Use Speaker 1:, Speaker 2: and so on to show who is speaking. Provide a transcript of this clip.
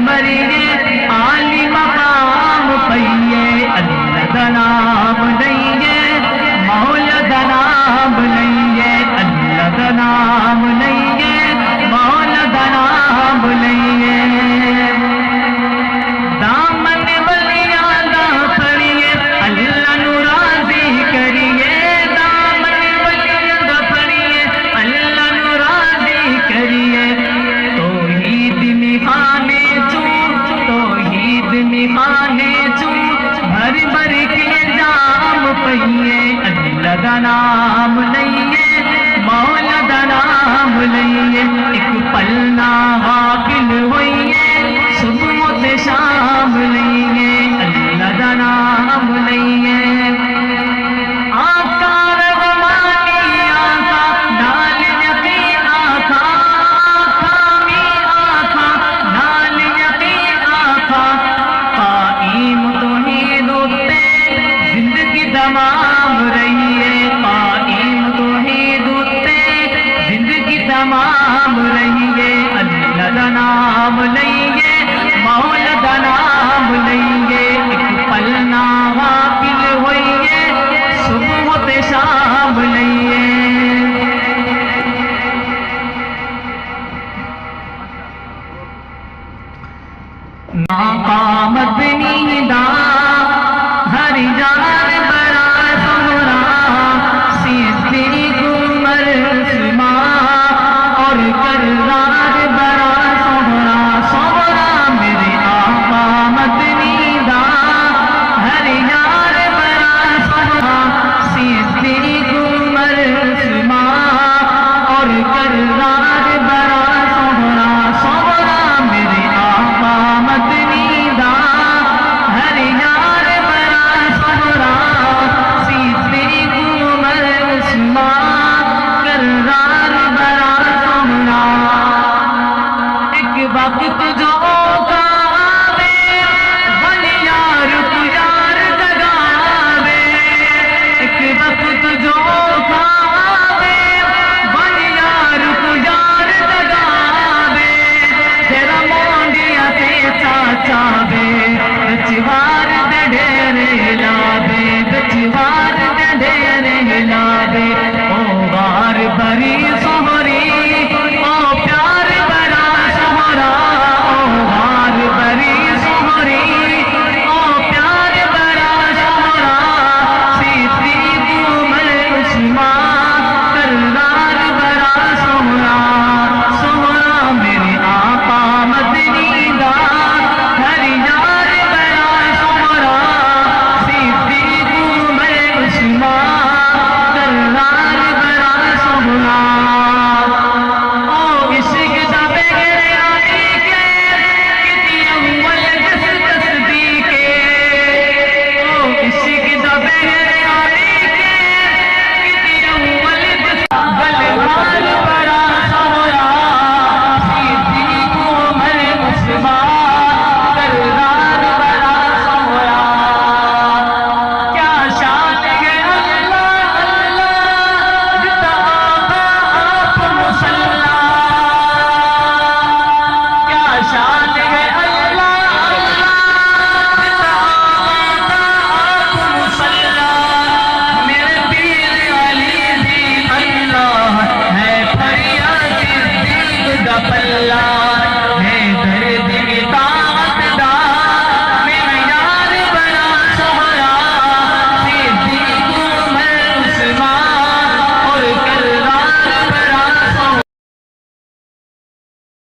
Speaker 1: مریے عالی مقام پئیے اللہ دا نام لئیے مولا دا نام لئیے اللہ دا نام لئیے مولا دا نام لئیے دامن ولیاں دا پھڑیے اللہ نو راضی کریے دامن ولیاں دا پھڑیے اللہ نو راضی کریے توحید میخانے چوں بھر بھر کے جام پئیے اللہ دا نام لئیے مولا دا نام لئیے ایک پلنا غافل ہوئیے صبح تے شام لئیے اللہ دا نام لئیے آقا رغمانی آقا نال یقین آقا خامی آقا نال یقین آقا قائم توحید اتے زندگی تمام رہیے قائم توحید اتے زندگی تمام رہیے اللہ دا نام لئیے مولا دا نام لئیے ایک پلنا غافل ہوئیے صبح تے شام لئیے ناقامت نیدہ ہر جان برا سہرا صدیق عمر عثمان اور کرار برا سہرا سہرا میرے آقا مدنیدہ ہر یار برا سہرا صدیق عمر عثمان اور کرار برا سہرا سہرا میرے آقا مدنیدہ ہر یار برا سہرا صدیق عمر عثمان کرار برا سہرا ایک وقت جو